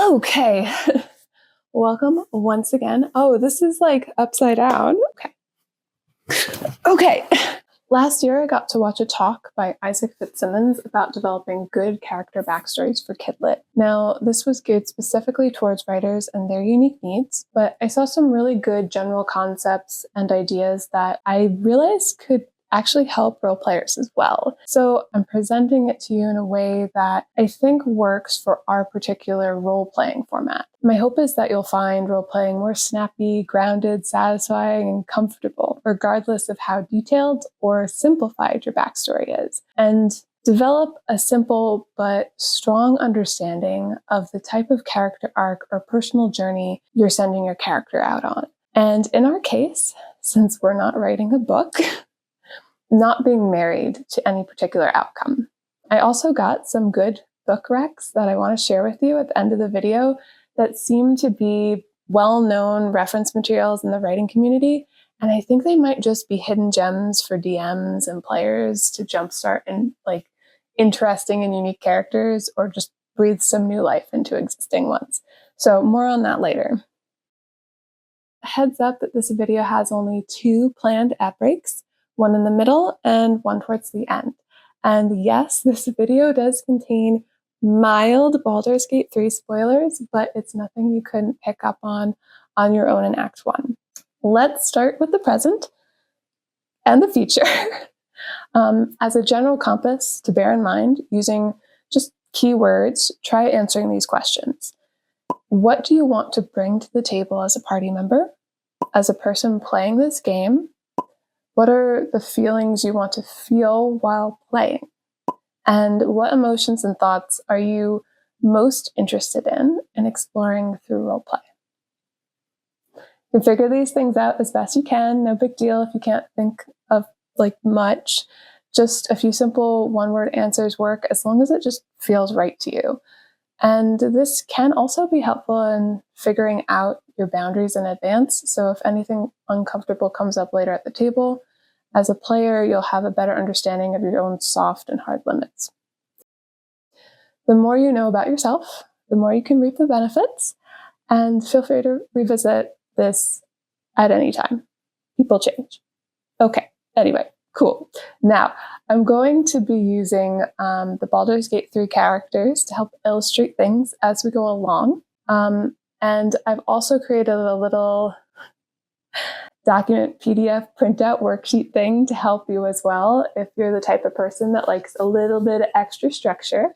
Okay, welcome once again. Oh, this is like upside down. Okay. Last year, I got to watch a talk by Isaac Fitzsimmons about developing good character backstories for Kidlit. Now, this was geared specifically towards writers and their unique needs, but I saw some really good general concepts and ideas that I realized could actually help role players as well. So I'm presenting it to you in a way that I think works for our particular role-playing format. My hope is that you'll find role-playing more snappy, grounded, satisfying, and comfortable, regardless of how detailed or simplified your backstory is. And develop a simple but strong understanding of the type of character arc or personal journey you're sending your character out on. And in our case, since we're not writing a book, not being married to any particular outcome. I also got some good book recs that I want to share with you at the end of the video that seem to be well-known reference materials in the writing community, and I think they might just be hidden gems for DMs and players to jumpstart in like interesting and unique characters or just breathe some new life into existing ones. So more on that later. Heads up that this video has only 2 planned ad breaks, one in the middle and one towards the end. And yes, this video does contain mild Baldur's Gate 3 spoilers, but it's nothing you couldn't pick up on your own in Act 1. Let's start with the present and the future. As a general compass to bear in mind, using just keywords, try answering these questions. What do you want to bring to the table as a party member? As a person playing this game? What are the feelings you want to feel while playing? And what emotions and thoughts are you most interested in exploring through roleplay? You can figure these things out as best you can. No big deal if you can't think of much. Just a few simple one-word answers work as long as it just feels right to you. And this can also be helpful in figuring out your boundaries in advance. So if anything uncomfortable comes up later at the table, as a player, you'll have a better understanding of your own soft and hard limits. The more you know about yourself, the more you can reap the benefits, and feel free to revisit this at any time. People change. Okay, anyway, cool. Now, I'm going to be using the Baldur's Gate 3 characters to help illustrate things as we go along. And I've also created a little document PDF printout worksheet thing to help you as well if you're the type of person that likes a little bit of extra structure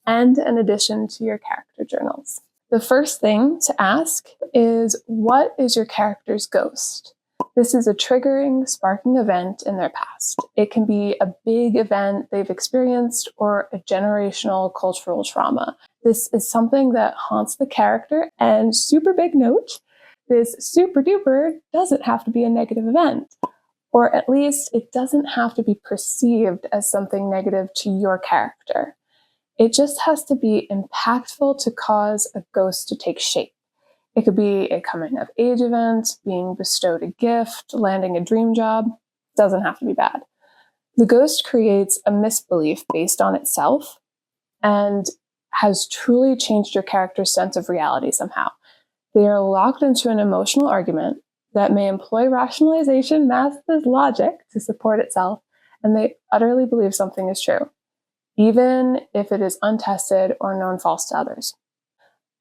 and an addition to your character journals. The first thing to ask is, what is your character's ghost? This is a triggering, sparking event in their past. It can be a big event they've experienced or a generational cultural trauma. This is something that haunts the character, and super big note, this super duper doesn't have to be a negative event, or at least it doesn't have to be perceived as something negative to your character. It just has to be impactful to cause a ghost to take shape. It could be a coming of age event, being bestowed a gift, landing a dream job. It doesn't have to be bad. The ghost creates a misbelief based on itself and has truly changed your character's sense of reality somehow. They are locked into an emotional argument that may employ rationalization masked as logic to support itself, and they utterly believe something is true, even if it is untested or known false to others.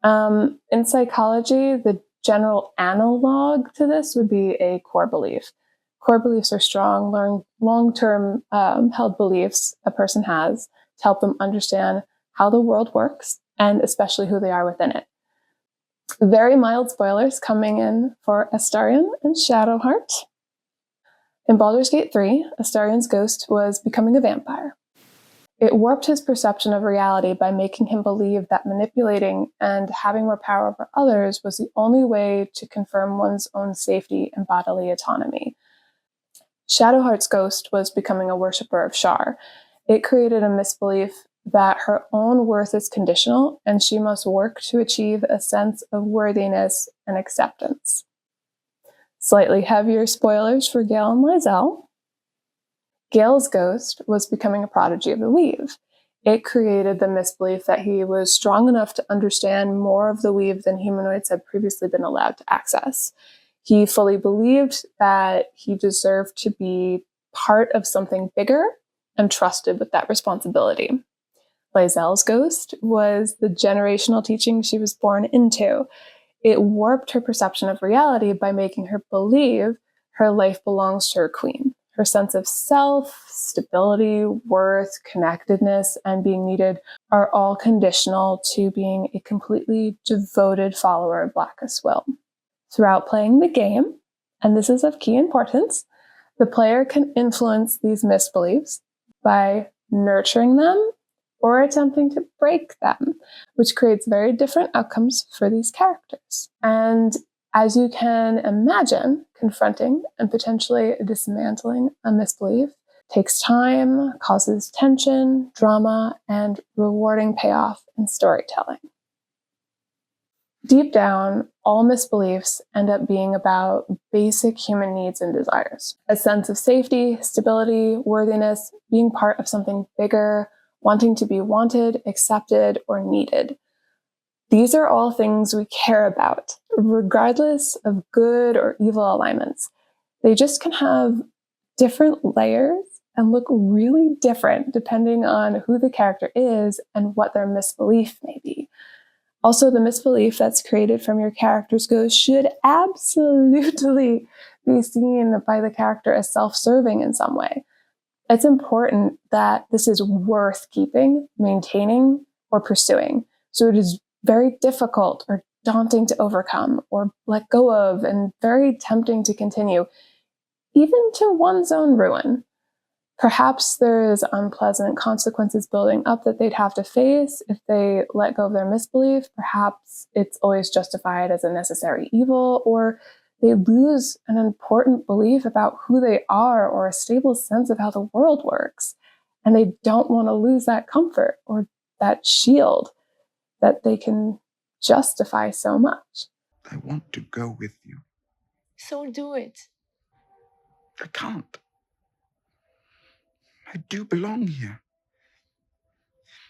In psychology, the general analog to this would be a core belief. Core beliefs are strong, long-term held beliefs a person has to help them understand how the world works and especially who they are within it. Very mild spoilers coming in for Astarion and Shadowheart. In Baldur's Gate 3, Astarion's ghost was becoming a vampire. It warped his perception of reality by making him believe that manipulating and having more power over others was the only way to confirm one's own safety and bodily autonomy. Shadowheart's ghost was becoming a worshiper of Shar. It created a misbelief that her own worth is conditional and she must work to achieve a sense of worthiness and acceptance. Slightly heavier spoilers for Gale and Lizelle. Gale's ghost was becoming a prodigy of the Weave. It created the misbelief that he was strong enough to understand more of the weave than humanoids had previously been allowed to access. He fully believed that he deserved to be part of something bigger and trusted with that responsibility. Laizel's ghost was the generational teaching she was born into. It warped her perception of reality by making her believe her life belongs to her queen. Her sense of self, stability, worth, connectedness, and being needed are all conditional to being a completely devoted follower of Blackest will. Throughout playing the game, and this is of key importance, the player can influence these misbeliefs by nurturing them or attempting to break them, which creates very different outcomes for these characters. And as you can imagine, confronting and potentially dismantling a misbelief takes time, causes tension, drama, and rewarding payoff in storytelling. Deep down, all misbeliefs end up being about basic human needs and desires. A sense of safety, stability, worthiness, being part of something bigger, wanting to be wanted, accepted, or needed. These are all things we care about, regardless of good or evil alignments. They just can have different layers and look really different depending on who the character is and what their misbelief may be. Also, the misbelief that's created from your character's ghost should absolutely be seen by the character as self-serving in some way. It's important that this is worth keeping, maintaining, or pursuing. So it is very difficult or daunting to overcome or let go of and very tempting to continue, even to one's own ruin. Perhaps there is unpleasant consequences building up that they'd have to face if they let go of their misbelief. Perhaps it's always justified as a necessary evil, or they lose an important belief about who they are or a stable sense of how the world works. And they don't want to lose that comfort or that shield that they can justify so much. I want to go with you. So do it. I can't. I do belong here.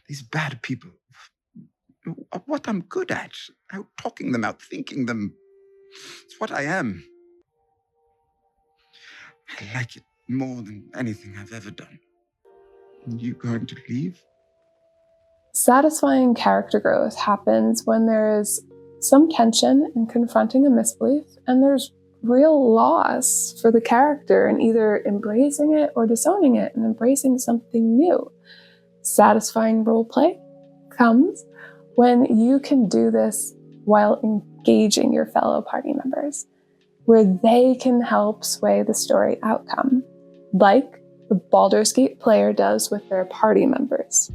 These bad people. What I'm good at. Out talking them, out thinking them. It's what I am. I like it more than anything I've ever done. Are you going to leave? Satisfying character growth happens when there is some tension in confronting a misbelief and there's real loss for the character in either embracing it or disowning it and embracing something new. Satisfying roleplay comes when you can do this while engaging your fellow party members, where they can help sway the story outcome, like the Baldur's Gate player does with their party members.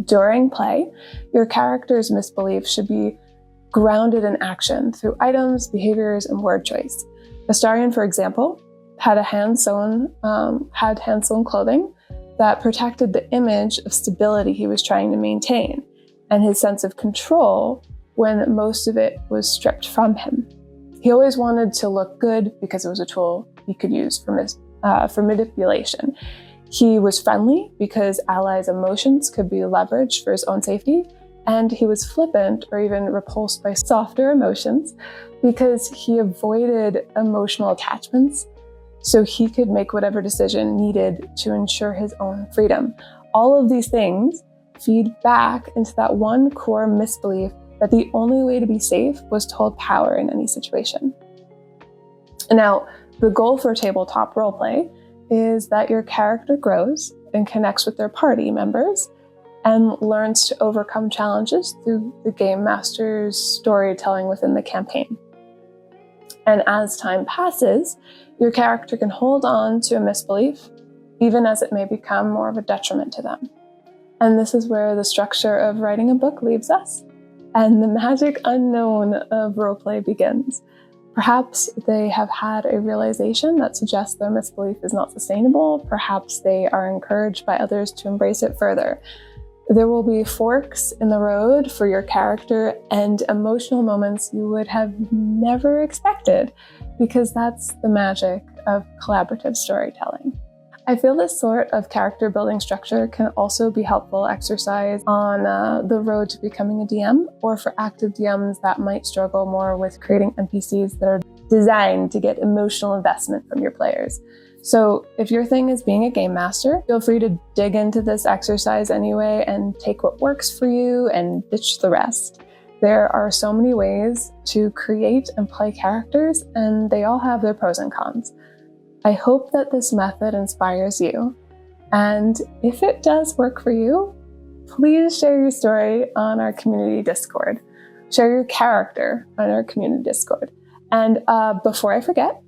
During play, your character's misbelief should be grounded in action through items, behaviors, and word choice. Astarion, for example, had hand-sewn clothing that protected the image of stability he was trying to maintain, and his sense of control when most of it was stripped from him. He always wanted to look good because it was a tool he could use for manipulation. He was friendly because allies' emotions could be leveraged for his own safety, and he was flippant or even repulsed by softer emotions because he avoided emotional attachments so he could make whatever decision needed to ensure his own freedom. All of these things feed back into that one core misbelief that the only way to be safe was to hold power in any situation. Now, the goal for tabletop roleplay is that your character grows and connects with their party members and learns to overcome challenges through the game master's storytelling within the campaign. And as time passes, your character can hold on to a misbelief, even as it may become more of a detriment to them. And this is where the structure of writing a book leaves us, and the magic unknown of roleplay begins. Perhaps they have had a realization that suggests their misbelief is not sustainable. Perhaps they are encouraged by others to embrace it further. There will be forks in the road for your character and emotional moments you would have never expected, because that's the magic of collaborative storytelling. I feel this sort of character building structure can also be helpful exercise on the road to becoming a DM, or for active DMs that might struggle more with creating NPCs that are designed to get emotional investment from your players. So if your thing is being a game master, feel free to dig into this exercise anyway and take what works for you and ditch the rest. There are so many ways to create and play characters, and they all have their pros and cons. I hope that this method inspires you. And if it does work for you, please share your story on our community Discord. Share your character on our community Discord. And before I forget,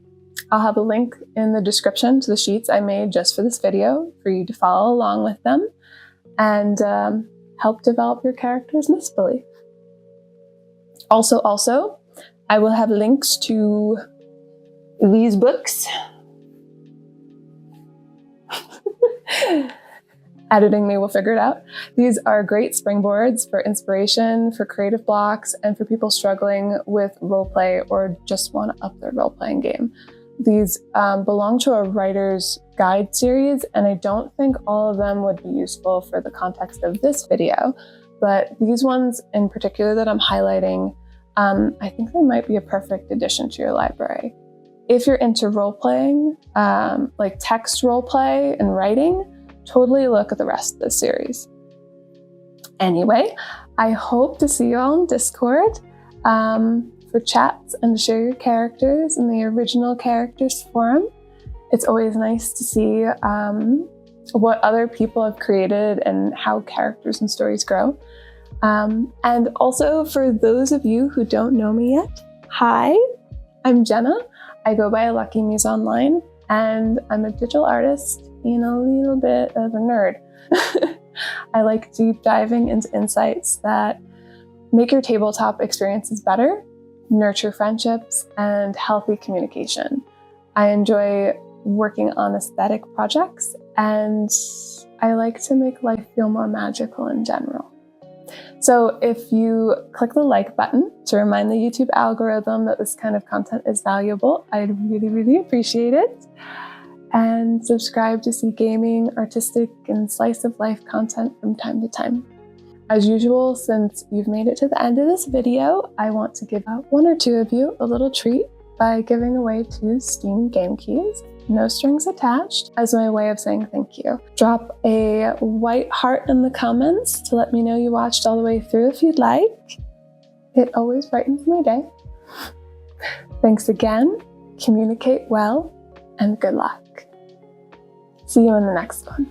I'll have a link in the description to the sheets I made just for this video for you to follow along with them and help develop your character's misbelief. Also, I will have links to these books. Editing me will figure it out. These are great springboards for inspiration, for creative blocks, and for people struggling with roleplay or just want to up their role-playing game. These belong to a writer's guide series, and I don't think all of them would be useful for the context of this video, but these ones in particular that I'm highlighting, I think they might be a perfect addition to your library. If you're into role-playing, like text role-play and writing, totally look at the rest of this series. Anyway, I hope to see you all in Discord for chats and to share your characters in the original characters forum. It's always nice to see what other people have created and how characters and stories grow. And also, for those of you who don't know me yet, hi, I'm Jenna. I go by Lucky Muse online, and I'm a digital artist and a little bit of a nerd. I like deep diving into insights that make your tabletop experiences better, nurture friendships, and healthy communication. I enjoy working on aesthetic projects, and I like to make life feel more magical in general. So if you click the like button to remind the YouTube algorithm that this kind of content is valuable, I'd really, really appreciate it. And subscribe to see gaming, artistic, and slice of life content from time to time. As usual, since you've made it to the end of this video, I want to give out one or two of you a little treat by giving away 2 Steam game keys, no strings attached, as my way of saying thank you. Drop a white heart in the comments to let me know you watched all the way through if you'd like. It always brightens my day. Thanks again, communicate well, and good luck. See you in the next one.